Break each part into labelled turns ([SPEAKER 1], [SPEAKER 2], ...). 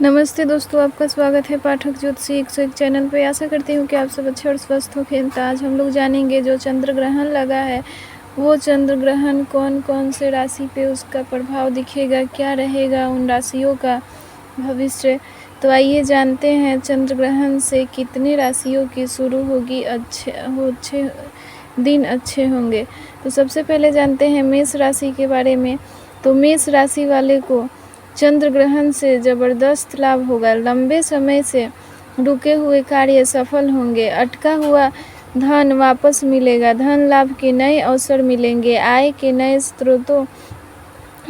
[SPEAKER 1] नमस्ते दोस्तों, आपका स्वागत है पाठक ज्योतिषी 101 चैनल पे। आशा करती हूँ कि आप सब अच्छे और स्वस्थ हो। तो आज हम लोग जानेंगे जो चंद्र ग्रहण लगा है वो चंद्र ग्रहण कौन कौन से राशि पे उसका प्रभाव दिखेगा, क्या रहेगा उन राशियों का भविष्य। तो आइए जानते हैं चंद्र ग्रहण से कितनी राशियों की शुरू होगी, अच्छे दिन अच्छे होंगे। तो सबसे पहले जानते हैं मेष राशि के बारे में। तो मेष राशि वाले को चंद्र ग्रहण से ज़बरदस्त लाभ होगा। लंबे समय से रुके हुए कार्य सफल होंगे। अटका हुआ धन वापस मिलेगा। धन लाभ के नए अवसर मिलेंगे। आय के नए स्रोतों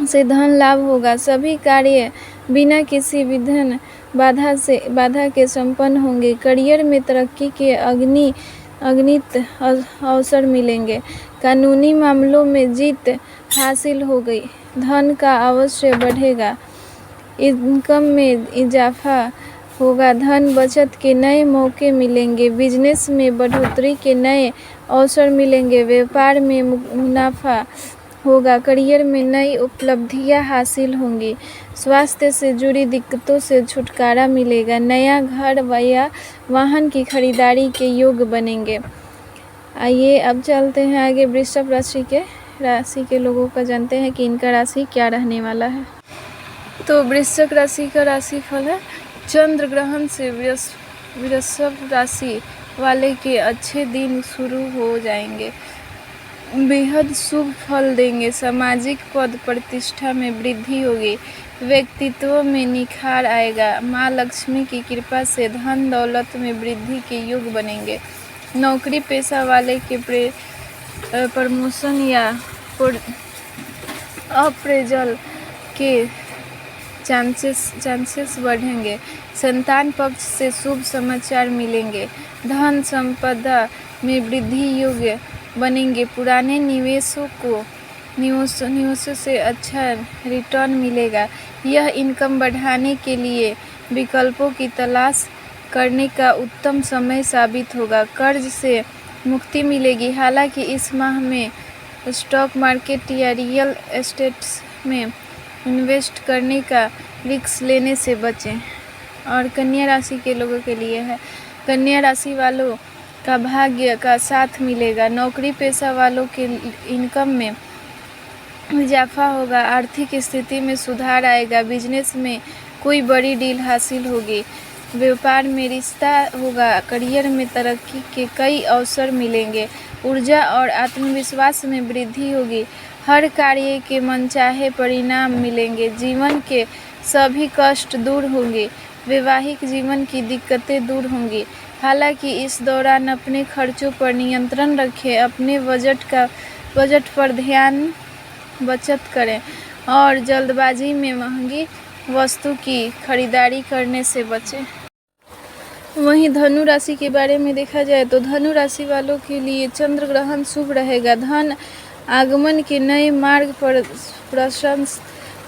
[SPEAKER 1] से धन लाभ होगा। सभी कार्य बिना किसी विघ्न बाधा के संपन्न होंगे। करियर में तरक्की के अगणित अवसर मिलेंगे। कानूनी मामलों में जीत हासिल हो गई। धन का अवश्य बढ़ेगा। इनकम में इजाफा होगा। धन बचत के नए मौके मिलेंगे। बिजनेस में बढ़ोतरी के नए अवसर मिलेंगे। व्यापार में मुनाफा होगा। करियर में नई उपलब्धियां हासिल होंगी। स्वास्थ्य से जुड़ी दिक्कतों से छुटकारा मिलेगा। नया घर या वाहन की खरीदारी के योग बनेंगे। आइए अब चलते हैं आगे वृषभ राशि के लोगों का जानते हैं कि इनका राशि क्या रहने वाला है। तो वृश्चिक राशि का राशिफल है। चंद्र ग्रहण से वृषभ राशि वाले के अच्छे दिन शुरू हो जाएंगे। बेहद शुभ फल देंगे। सामाजिक पद प्रतिष्ठा में वृद्धि होगी। व्यक्तित्व में निखार आएगा। माँ लक्ष्मी की कृपा से धन दौलत में वृद्धि के योग बनेंगे। नौकरी पेशा वाले के प्रमोशन या अप्रेजल के चांसेस बढ़ेंगे। संतान पक्ष से शुभ समाचार मिलेंगे। धन संपदा में वृद्धि योग्य बनेंगे। पुराने निवेशों से अच्छा रिटर्न मिलेगा। यह इनकम बढ़ाने के लिए विकल्पों की तलाश करने का उत्तम समय साबित होगा। कर्ज से मुक्ति मिलेगी। हालांकि इस माह में स्टॉक मार्केट या रियल एस्टेट में इन्वेस्ट करने का रिस्क लेने से बचें। और कन्या राशि के लोगों के लिए है। कन्या राशि वालों का भाग्य का साथ मिलेगा। नौकरी पेशा वालों के इनकम में इजाफा होगा। आर्थिक स्थिति में सुधार आएगा। बिजनेस में कोई बड़ी डील हासिल होगी। व्यापार में रिश्ता होगा। करियर में तरक्की के कई अवसर मिलेंगे। ऊर्जा और आत्मविश्वास में वृद्धि होगी। हर कार्य के मनचाहे परिणाम मिलेंगे। जीवन के सभी कष्ट दूर होंगे। वैवाहिक जीवन की दिक्कतें दूर होंगी। हालांकि इस दौरान अपने खर्चों पर नियंत्रण रखें। अपने बजट पर ध्यान बचत करें और जल्दबाजी में महंगी वस्तु की खरीदारी करने से बचें। वहीं धनु राशि के बारे में देखा जाए तो धनु राशि वालों के लिए चंद्र ग्रहण शुभ रहेगा। धन आगमन के नए मार्ग पर प्रशंस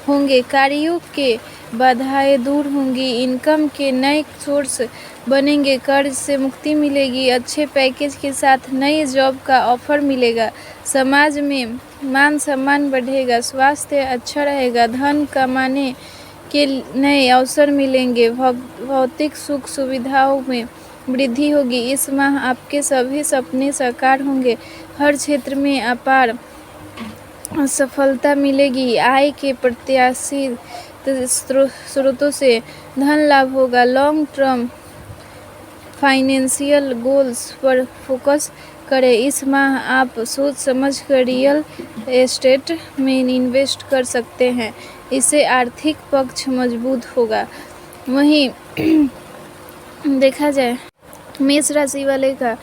[SPEAKER 1] होंगे। कार्यों के बाधाएं दूर होंगी। इनकम के नए सोर्स बनेंगे। कर्ज से मुक्ति मिलेगी। अच्छे पैकेज के साथ नई जॉब का ऑफर मिलेगा। समाज में मान सम्मान बढ़ेगा। स्वास्थ्य अच्छा रहेगा। धन कमाने के नए अवसर मिलेंगे। भौतिक सुख सुविधाओं में वृद्धि होगी। इस माह आपके सभी सपने साकार होंगे। हर क्षेत्र में अपार सफलता मिलेगी। आय के प्रत्याशित स्रोतों से धन लाभ होगा। लॉन्ग टर्म फाइनेंशियल गोल्स पर फोकस करें। इस माह आप सोच समझकर रियल एस्टेट में इन्वेस्ट कर सकते हैं। इससे आर्थिक पक्ष मजबूत होगा। वहीं देखा जाए मेष राशि वाले का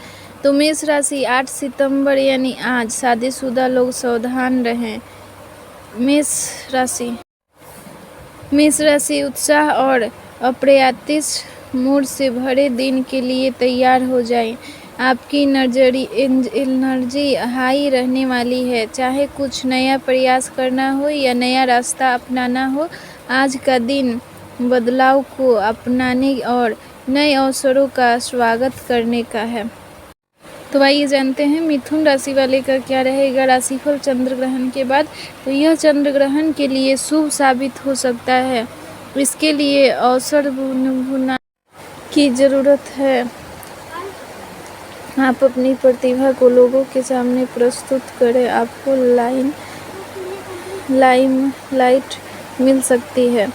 [SPEAKER 1] तो मेष राशि 8 सितंबर यानी आज शादीशुदा लोग सावधान रहें। मेष राशि उत्साह और अप्रत्याशित मूड से भरे दिन के लिए तैयार हो जाएं। आपकी एनर्जी हाई रहने वाली है। चाहे कुछ नया प्रयास करना हो या नया रास्ता अपनाना हो, आज का दिन बदलाव को अपनाने और नए अवसरों का स्वागत करने का है। तो आइए जानते हैं मिथुन राशि वाले का क्या रहेगा राशिफल चंद्र ग्रहण के बाद। तो यह चंद्र ग्रहण के लिए शुभ साबित हो सकता है। इसके लिए अवसर भुना की ज़रूरत है। आप अपनी प्रतिभा को लोगों के सामने प्रस्तुत करें, आपको लाइमलाइट मिल सकती है।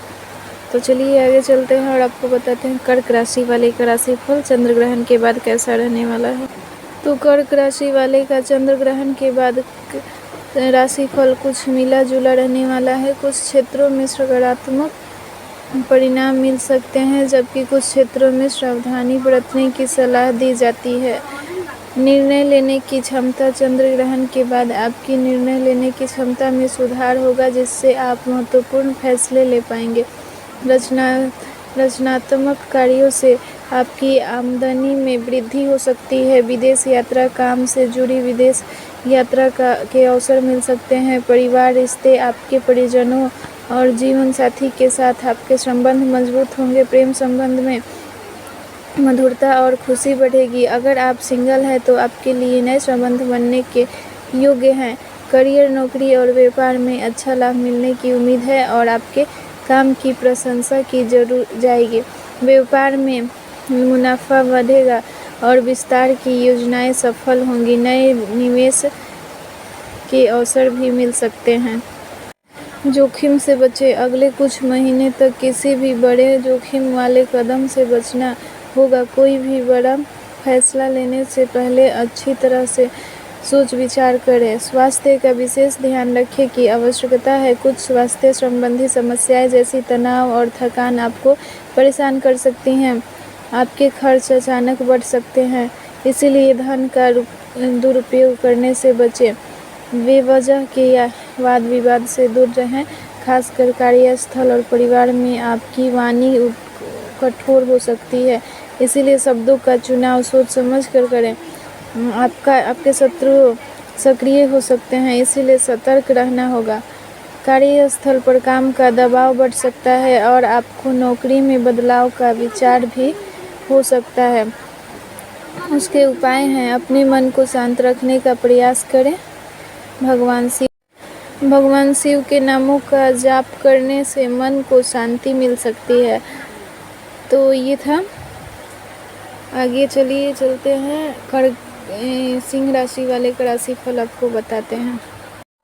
[SPEAKER 1] तो चलिए आगे चलते हैं और आपको बताते हैं कर्क राशि वाले का राशिफल चंद्र ग्रहण के बाद कैसा रहने वाला है। तो कर्क राशि वाले का चंद्र ग्रहण के बाद राशिफल कुछ मिला जुला रहने वाला है। कुछ क्षेत्रों में सकारात्मक परिणाम मिल सकते हैं, जबकि कुछ क्षेत्रों में सावधानी बरतने की सलाह दी जाती है। निर्णय लेने की क्षमता चंद्र ग्रहण के बाद आपकी निर्णय लेने की क्षमता में सुधार होगा, जिससे आप महत्वपूर्ण फैसले ले पाएंगे। रचनात्मक कार्यों से आपकी आमदनी में वृद्धि हो सकती है। विदेश यात्रा, काम से जुड़ी विदेश यात्रा के अवसर मिल सकते हैं। परिवार रिश्ते, आपके परिजनों और जीवन साथी के साथ आपके संबंध मजबूत होंगे। प्रेम संबंध में मधुरता और खुशी बढ़ेगी। अगर आप सिंगल हैं तो आपके लिए नए संबंध बनने के योग्य हैं। करियर, नौकरी और व्यापार में अच्छा लाभ मिलने की उम्मीद है और आपके काम की प्रशंसा की जाएगी। व्यापार में मुनाफा बढ़ेगा और विस्तार की योजनाएं सफल होंगी। नए निवेश के अवसर भी मिल सकते हैं। जोखिम से बचें। अगले कुछ महीने तक किसी भी बड़े जोखिम वाले कदम से बचना होगा। कोई भी बड़ा फैसला लेने से पहले अच्छी तरह से सोच विचार करें। स्वास्थ्य का विशेष ध्यान रखें की आवश्यकता है। कुछ स्वास्थ्य संबंधी समस्याएं जैसी तनाव और थकान आपको परेशान कर सकती हैं। आपके खर्च अचानक बढ़ सकते हैं, इसीलिए धन का दुरुपयोग करने से बचें। बेवजह के वाद विवाद से दूर रहें, खासकर कार्यस्थल और परिवार में आपकी वाणी कठोर हो सकती है, इसीलिए शब्दों का चुनाव सोच समझ कर करें। आपके शत्रु सक्रिय हो सकते हैं, इसीलिए सतर्क रहना होगा। कार्यस्थल पर काम का दबाव बढ़ सकता है और आपको नौकरी में बदलाव का विचार भी हो सकता है। उसके उपाय हैं, अपने मन को शांत रखने का प्रयास करें। भगवान शिव के नामों का जाप करने से मन को शांति मिल सकती है। तो ये था। आगे चलिए चलते हैं सिंह राशि वाले का राशिफल आपको बताते हैं।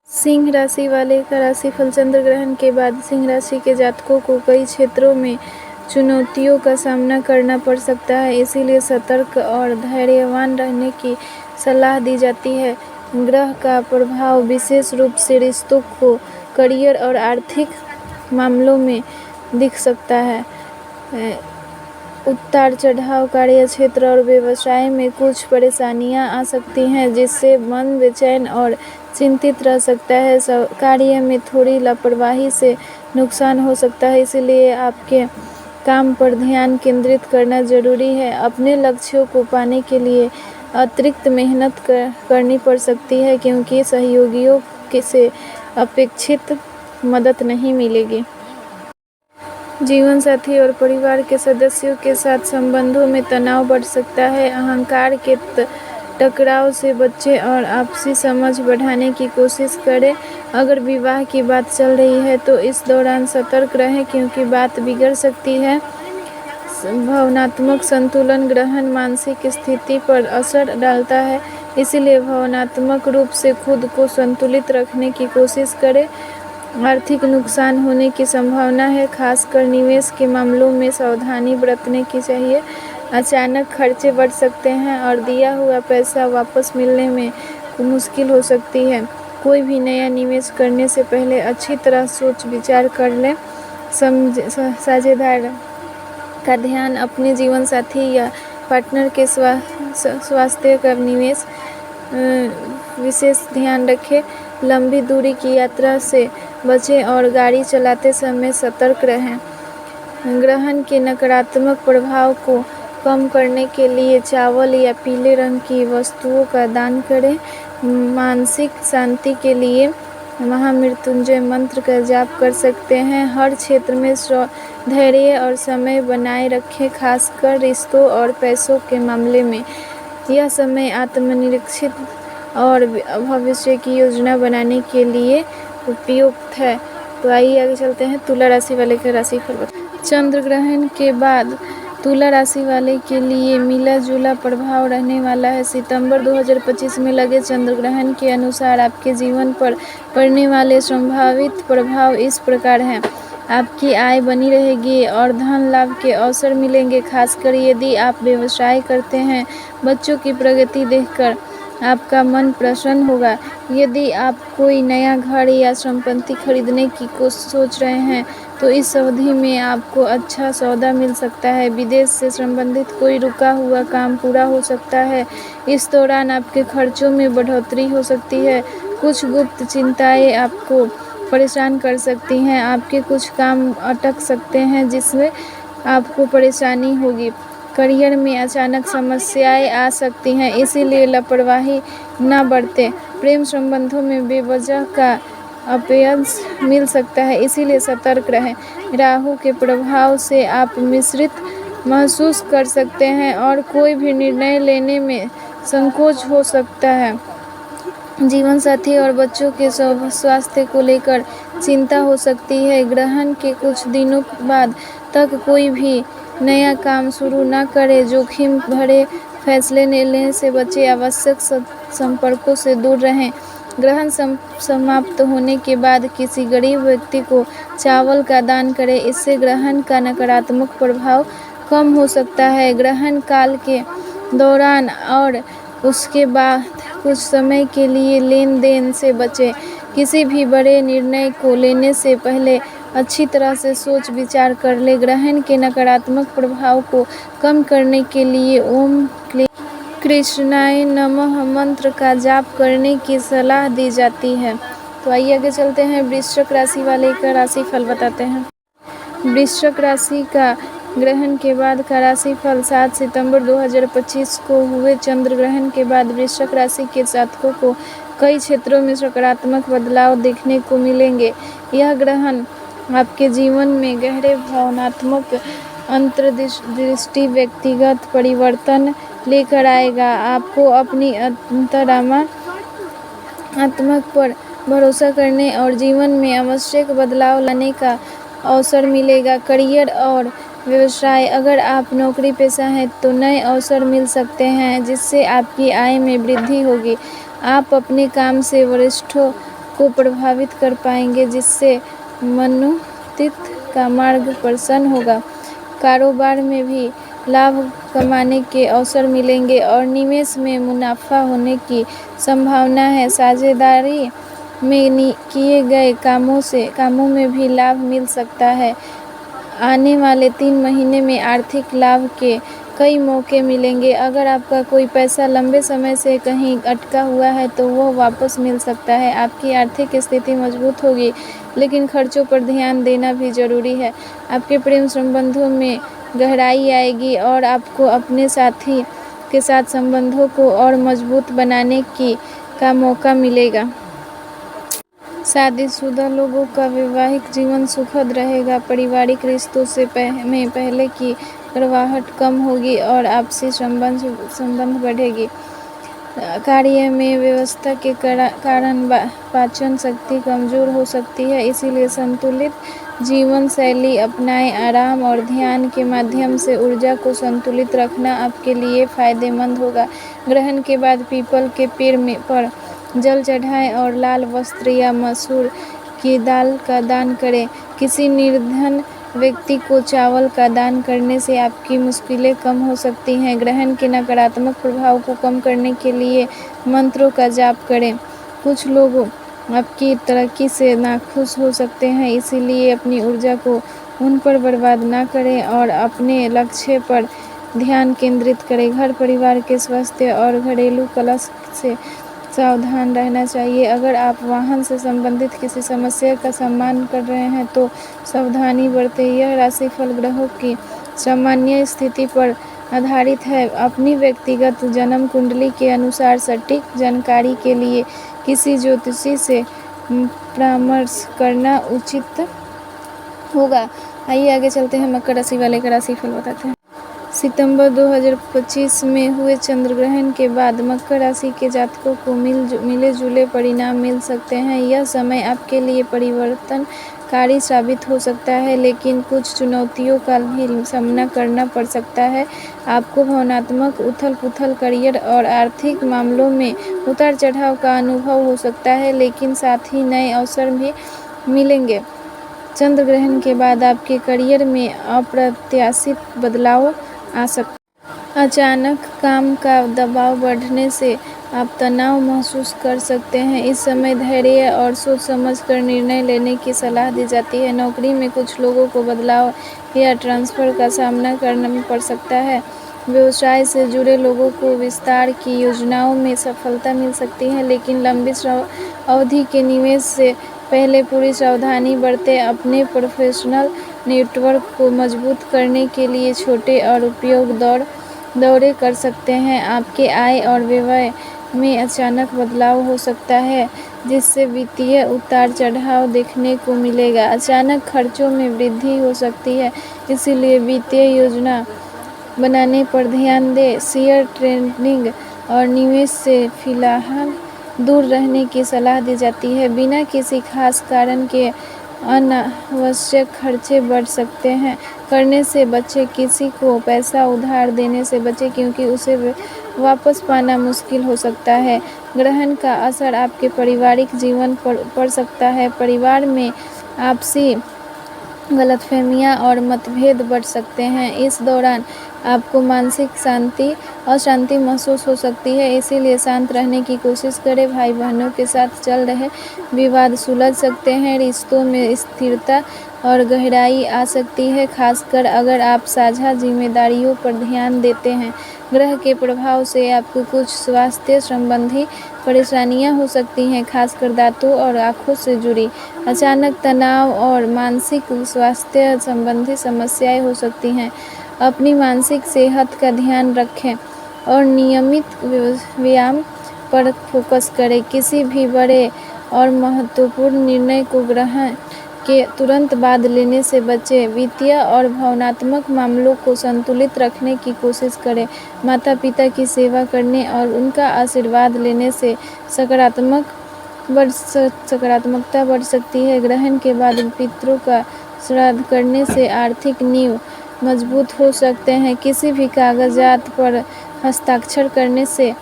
[SPEAKER 1] सिंह राशि वाले का राशिफल चंद्र ग्रहण के बाद सिंह राशि के जातकों को कई क्षेत्रों में चुनौतियों का सामना करना पड़ सकता है, इसीलिए सतर्क और धैर्यवान रहने की सलाह दी जाती है। ग्रह का प्रभाव विशेष रूप से रिश्तों को, करियर और आर्थिक मामलों में दिख सकता है। उतार चढ़ाव, कार्यक्षेत्र और व्यवसाय में कुछ परेशानियां आ सकती हैं, जिससे मन बेचैन और चिंतित रह सकता है। कार्य में थोड़ी लापरवाही से नुकसान हो सकता है, इसलिए आपके काम पर ध्यान केंद्रित करना जरूरी है। अपने लक्ष्यों को पाने के लिए अतिरिक्त मेहनत करनी पड़ सकती है, क्योंकि सहयोगियों से अपेक्षित मदद नहीं मिलेगी। जीवन साथी और परिवार के सदस्यों के साथ संबंधों में तनाव बढ़ सकता है। अहंकार के टकराव से बचें और आपसी समझ बढ़ाने की कोशिश करें। अगर विवाह की बात चल रही है तो इस दौरान सतर्क रहें, क्योंकि बात बिगड़ सकती है। भावनात्मक संतुलन, ग्रहण मानसिक स्थिति पर असर डालता है, इसीलिए भावनात्मक रूप से खुद को संतुलित रखने की कोशिश करें। आर्थिक नुकसान होने की संभावना है, खासकर निवेश के मामलों में सावधानी बरतने की चाहिए। अचानक खर्चे बढ़ सकते हैं और दिया हुआ पैसा वापस मिलने में मुश्किल हो सकती है। कोई भी नया निवेश करने से पहले अच्छी तरह सोच विचार कर लें। साझेदार का ध्यान, अपने जीवन साथी या पार्टनर के स्वास्थ्य का निवेश विशेष ध्यान रखें। लंबी दूरी की यात्रा से बचें और गाड़ी चलाते समय सतर्क रहें। ग्रहण के नकारात्मक प्रभाव को कम करने के लिए चावल या पीले रंग की वस्तुओं का दान करें। मानसिक शांति के लिए महामृत्युंजय मंत्र का जाप कर सकते हैं। हर क्षेत्र में धैर्य और समय बनाए रखें, खासकर रिश्तों और पैसों के मामले में। यह समय आत्मनिरीक्षित और भविष्य की योजना बनाने के लिए उपयुक्त है। तो आइए आगे चलते हैं तुला राशि वाले का राशिफल। चंद्र ग्रहण के बाद तुला राशि वाले के लिए मिला जुला प्रभाव रहने वाला है। सितंबर 2025 में लगे चंद्र ग्रहण के अनुसार आपके जीवन पर पड़ने वाले संभावित प्रभाव इस प्रकार हैं। आपकी आय बनी रहेगी और धन लाभ के अवसर मिलेंगे, खासकर यदि आप व्यवसाय करते हैं। बच्चों की प्रगति देखकर आपका मन प्रसन्न होगा। यदि आप कोई नया घर या संपत्ति खरीदने की सोच रहे हैं तो इस अवधि में आपको अच्छा सौदा मिल सकता है। विदेश से संबंधित कोई रुका हुआ काम पूरा हो सकता है। इस दौरान आपके खर्चों में बढ़ोतरी हो सकती है। कुछ गुप्त चिंताएं आपको परेशान कर सकती हैं। आपके कुछ काम अटक सकते हैं जिसमें आपको परेशानी होगी। करियर में अचानक समस्याएं आ सकती हैं, इसीलिए लापरवाही न बरतें। प्रेम संबंधों में बेवजह का अपयश मिल सकता है, इसीलिए सतर्क रहें। राहु के प्रभाव से आप मिश्रित महसूस कर सकते हैं और कोई भी निर्णय लेने में संकोच हो सकता है। जीवन साथी और बच्चों के स्वास्थ्य को लेकर चिंता हो सकती है। ग्रहण के कुछ दिनों बाद तक कोई भी नया काम शुरू न करें। जोखिम भरे फैसले लेने से बचें। आवश्यक संपर्कों से दूर रहें। ग्रहण समाप्त होने के बाद किसी गरीब व्यक्ति को चावल का दान करें, इससे ग्रहण का नकारात्मक प्रभाव कम हो सकता है। ग्रहण काल के दौरान और उसके बाद कुछ समय के लिए लेन देन से बचें। किसी भी बड़े निर्णय को लेने से पहले अच्छी तरह से सोच विचार कर ले। ग्रहण के नकारात्मक प्रभाव को कम करने के लिए ओम क्लीं कृष्णाय नमः मंत्र का जाप करने की सलाह दी जाती है। तो आइए आगे चलते हैं, वृश्चिक राशि वाले का राशि फल बताते हैं। वृश्चिक राशि का ग्रहण के बाद का राशिफल 7 सितंबर 2025 को हुए चंद्र ग्रहण के बाद वृश्चिक राशि के जातकों को कई क्षेत्रों में सकारात्मक बदलाव देखने को मिलेंगे। यह ग्रहण आपके जीवन में गहरे भावनात्मक अंतर्दृष्टि, व्यक्तिगत परिवर्तन लेकर आएगा। आपको अपनी अंतरात्मा पर भरोसा करने और जीवन में आवश्यक बदलाव लाने का अवसर मिलेगा। करियर और व्यवसाय, अगर आप नौकरी पेशा हैं तो नए अवसर मिल सकते हैं जिससे आपकी आय में वृद्धि होगी। आप अपने काम से वरिष्ठों को प्रभावित कर पाएंगे जिससे मनोन्नति का मार्ग प्रशस्त होगा। कारोबार में भी लाभ कमाने के अवसर मिलेंगे और निवेश में मुनाफा होने की संभावना है। साझेदारी में किए गए कामों में भी लाभ मिल सकता है। आने वाले 3 महीने में आर्थिक लाभ के कई मौके मिलेंगे। अगर आपका कोई पैसा लंबे समय से कहीं अटका हुआ है तो वह वापस मिल सकता है। आपकी आर्थिक स्थिति मजबूत होगी, लेकिन खर्चों पर ध्यान देना भी जरूरी है। आपके प्रेम संबंधों में गहराई आएगी और आपको अपने साथी के साथ संबंधों को और मजबूत बनाने का मौका मिलेगा। शादीशुदा लोगों का वैवाहिक जीवन सुखद रहेगा। पारिवारिक रिश्तों में पहले की कड़वाहट कम होगी और आपसी संबंध बढ़ेगी। कार्य में व्यस्तता के कारण पाचन शक्ति कमजोर हो सकती है, इसीलिए संतुलित जीवन शैली अपनाएं। आराम और ध्यान के माध्यम से ऊर्जा को संतुलित रखना आपके लिए फायदेमंद होगा। ग्रहण के बाद पीपल के पेड़ पर जल चढ़ाएं और लाल वस्त्र या मसूर की दाल का दान करें। किसी निर्धन व्यक्ति को चावल का दान करने से आपकी मुश्किलें कम हो सकती हैं। ग्रहण के नकारात्मक प्रभाव को कम करने के लिए मंत्रों का जाप करें। कुछ लोग आपकी तरक्की से नाखुश हो सकते हैं, इसीलिए अपनी ऊर्जा को उन पर बर्बाद न करें और अपने लक्ष्य पर ध्यान केंद्रित करें। घर परिवार के स्वास्थ्य और घरेलू कलह से सावधान रहना चाहिए। अगर आप वाहन से संबंधित किसी समस्या का सामना कर रहे हैं तो सावधानी बरतें। यह राशिफल ग्रहों की सामान्य स्थिति पर आधारित है। अपनी व्यक्तिगत जन्म कुंडली के अनुसार सटीक जानकारी के लिए किसी ज्योतिषी से परामर्श करना उचित होगा। आइए आगे चलते हैं, मकर राशि वाले का राशिफल बताते हैं। सितंबर 2025 में हुए चंद्र ग्रहण के बाद मकर राशि के जातकों को मिले जुले परिणाम मिल सकते हैं। यह समय आपके लिए परिवर्तन कारी साबित हो सकता है, लेकिन कुछ चुनौतियों का भी सामना करना पड़ सकता है। आपको भावनात्मक उथल-पुथल, करियर और आर्थिक मामलों में उतार-चढ़ाव का अनुभव हो सकता है, लेकिन साथ ही नए अवसर भी मिलेंगे। चंद्र ग्रहण के बाद आपके करियर में अप्रत्याशित बदलाव आ सकते हैं। अचानक काम का दबाव बढ़ने से आप तनाव महसूस कर सकते हैं। इस समय धैर्य और सोच समझकर निर्णय लेने की सलाह दी जाती है। नौकरी में कुछ लोगों को बदलाव या ट्रांसफर का सामना करना पड़ सकता है। व्यवसाय से जुड़े लोगों को विस्तार की योजनाओं में सफलता मिल सकती है, लेकिन लंबी अवधि के निवेश से पहले पूरी सावधानी बरतें। अपने प्रोफेशनल नेटवर्क को मजबूत करने के लिए छोटे और उपयोगी दौरे कर सकते हैं। आपके आय और व्यय में अचानक बदलाव हो सकता है, जिससे वित्तीय उतार-चढ़ाव देखने को मिलेगा। अचानक खर्चों में वृद्धि हो सकती है, इसलिए वित्तीय योजना बनाने पर ध्यान दें। शेयर ट्रेडिंग और निवेश से फिलहाल दूर रहने की सलाह दी जाती है। बिना किसी खास कारण के अनावश्यक खर्चे बढ़ सकते हैं करने से बचें। किसी को पैसा उधार देने से बचें, क्योंकि उसे वापस पाना मुश्किल हो सकता है। ग्रहण का असर आपके पारिवारिक जीवन पर पड़ सकता है। परिवार में आपसी गलतफहमियां और मतभेद बढ़ सकते हैं। इस दौरान आपको मानसिक अशांति महसूस हो सकती है, इसीलिए शांत रहने की कोशिश करें। भाई बहनों के साथ चल रहे विवाद सुलझ सकते हैं। रिश्तों में स्थिरता और गहराई आ सकती है, खासकर अगर आप साझा जिम्मेदारियों पर ध्यान देते हैं। ग्रह के प्रभाव से आपको कुछ स्वास्थ्य संबंधी परेशानियां हो सकती हैं, खासकर दांतों और आंखों से जुड़ी। अचानक तनाव और मानसिक स्वास्थ्य संबंधी समस्याएं हो सकती हैं। अपनी मानसिक सेहत का ध्यान रखें और नियमित व्यायाम पर फोकस करें। किसी भी बड़े और महत्वपूर्ण निर्णय को ग्रहण के तुरंत बाद लेने से बचें। वित्तीय और भावनात्मक मामलों को संतुलित रखने की कोशिश करें। माता-पिता की सेवा करने और उनका आशीर्वाद लेने से सकारात्मकता बढ़ सकती है। ग्रहण के बाद पितरों का श्राद्ध करने से आर्थिक नींव मजबूत हो सकते हैं। किसी भी कागजात पर हस्ताक्षर करने से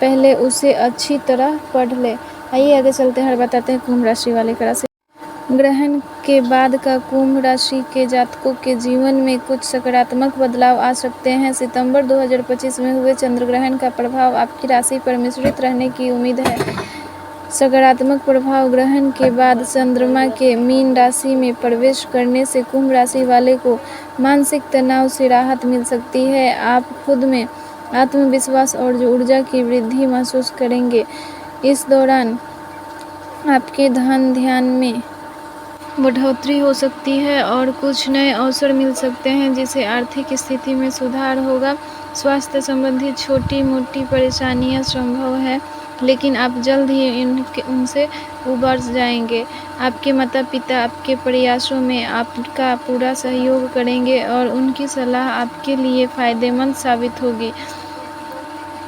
[SPEAKER 1] पहले उसे अच्छी तरह पढ़ लें। आइए आगे चलते हैं और बताते हैं कुंभ राशि वाले का राशि। ग्रहण के बाद का कुंभ राशि के जातकों के जीवन में कुछ सकारात्मक बदलाव आ सकते हैं। सितंबर 2025 में हुए चंद्र ग्रहण का प्रभाव आपकी राशि पर मिश्रित रहने की उम्मीद है। सकारात्मक प्रभाव: ग्रहण के बाद चंद्रमा के मीन राशि में प्रवेश करने से कुंभ राशि वाले को मानसिक तनाव से राहत मिल सकती है। आप खुद में आत्मविश्वास और ऊर्जा की वृद्धि महसूस करेंगे। इस दौरान आपके ध्यान में बढ़ोतरी हो सकती है और कुछ नए अवसर मिल सकते हैं, जिससे आर्थिक स्थिति में सुधार होगा। स्वास्थ्य संबंधी छोटी-मोटी परेशानियां संभव है, लेकिन आप जल्द ही उनसे उबर जाएंगे। आपके माता-पिता आपके प्रयासों में आपका पूरा सहयोग करेंगे और उनकी सलाह आपके लिए फायदेमंद साबित होगी।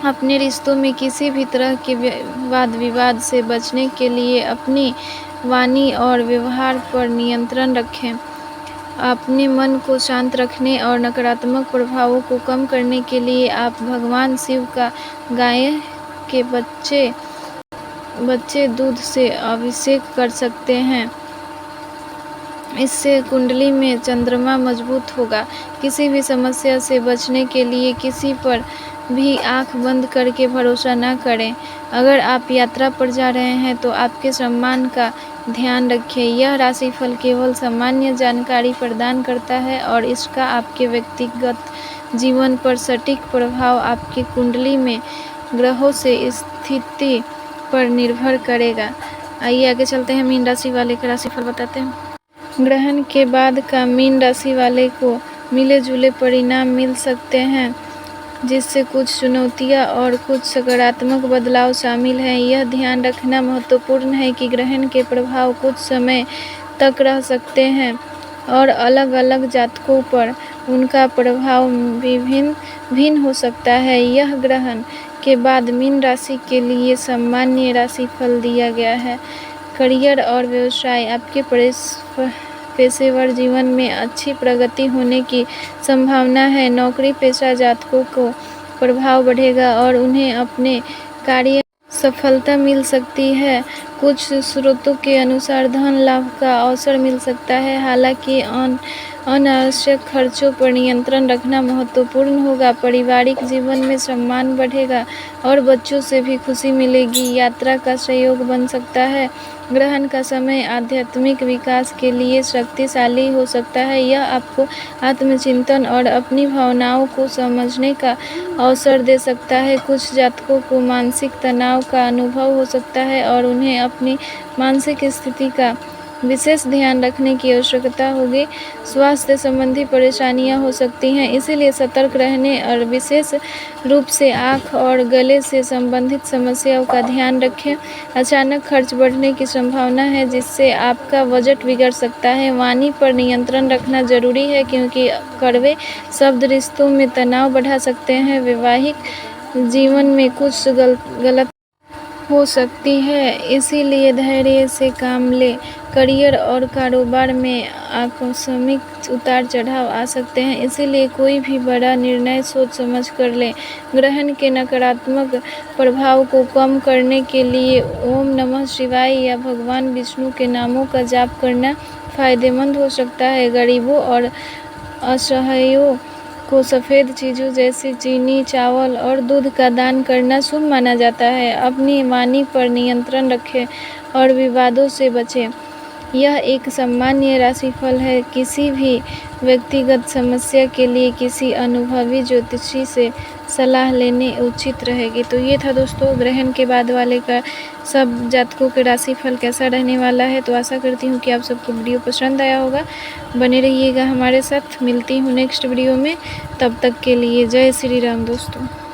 [SPEAKER 1] अपने रिश्तों में किसी भी तरह के वाद विवाद से बचने के लिए अपनी वाणी और व्यवहार पर नियंत्रण रखें। अपने मन को शांत रखने और नकारात्मक प्रभावों को कम करने के लिए आप भगवान शिव का गाय के बच्चे दूध से अभिषेक कर सकते हैं। इससे कुंडली में चंद्रमा मजबूत होगा। किसी भी समस्या से बचने के लिए किसी पर भी आंख बंद करके भरोसा न करें। अगर आप यात्रा पर जा रहे हैं तो आपके सम्मान का ध्यान रखें। यह राशिफल केवल सामान्य जानकारी प्रदान करता है और इसका आपके व्यक्तिगत जीवन पर सटीक प्रभाव आपकी कुंडली में ग्रहों से स्थिति पर निर्भर करेगा। आइए आगे चलते हैं, मीन राशि वाले का राशिफल बताते हैं। ग्रहण के बाद का मीन राशि वाले को मिले जुले परिणाम मिल सकते हैं, जिससे कुछ चुनौतियां और कुछ सकारात्मक बदलाव शामिल हैं। यह ध्यान रखना महत्वपूर्ण है कि ग्रहण के प्रभाव कुछ समय तक रह सकते हैं और अलग-अलग जातकों पर उनका प्रभाव भिन्न हो सकता है। यह ग्रहण के बाद मीन राशि के लिए सामान्य राशिफल दिया गया है। करियर और व्यवसाय, आपके पेशेवर जीवन में अच्छी प्रगति होने की संभावना है। नौकरी पेशा जातकों को प्रभाव बढ़ेगा और उन्हें अपने कार्य सफलता मिल सकती है। कुछ स्रोतों के अनुसार धन लाभ का अवसर मिल सकता है। हालांकि अनावश्यक खर्चों पर नियंत्रण रखना महत्वपूर्ण होगा। पारिवारिक जीवन में सम्मान बढ़ेगा और बच्चों से भी खुशी मिलेगी। यात्रा का सहयोग बन सकता है। ग्रहण का समय आध्यात्मिक विकास के लिए शक्तिशाली हो सकता है। यह आपको आत्मचिंतन और अपनी भावनाओं को समझने का अवसर दे सकता है। कुछ जातकों को मानसिक तनाव का अनुभव हो सकता है और उन्हें अपनी मानसिक स्थिति का विशेष ध्यान रखने की आवश्यकता होगी। स्वास्थ्य संबंधी परेशानियां हो सकती हैं, इसीलिए सतर्क रहने और विशेष रूप से आँख और गले से संबंधित समस्याओं का ध्यान रखें। अचानक खर्च बढ़ने की संभावना है, जिससे आपका बजट बिगड़ सकता है। वाणी पर नियंत्रण रखना जरूरी है, क्योंकि कड़वे शब्द रिश्तों में तनाव बढ़ा सकते हैं। वैवाहिक जीवन में कुछ गलत हो सकती है, इसीलिए धैर्य से काम लें। करियर और कारोबार में आकस्मिक उतार चढ़ाव आ सकते हैं, इसीलिए कोई भी बड़ा निर्णय सोच समझ कर लें। ग्रहण के नकारात्मक प्रभाव को कम करने के लिए ओम नमः शिवाय या भगवान विष्णु के नामों का जाप करना फायदेमंद हो सकता है। गरीबों और असहायों को सफ़ेद चीज़ों जैसे चीनी, चावल और दूध का दान करना शुभ माना जाता है। अपनी वाणी पर नियंत्रण रखें और विवादों से बचें। यह एक सामान्य राशिफल है। किसी भी व्यक्तिगत समस्या के लिए किसी अनुभवी ज्योतिषी से सलाह लेने उचित रहेगी। तो ये था दोस्तों ग्रहण के बाद वाले का सब जातकों के राशिफल कैसा रहने वाला है। तो आशा करती हूँ कि आप सबको वीडियो पसंद आया होगा। बने रहिएगा हमारे साथ। मिलती हूँ नेक्स्ट वीडियो में, तब तक के लिए जय श्री राम दोस्तों।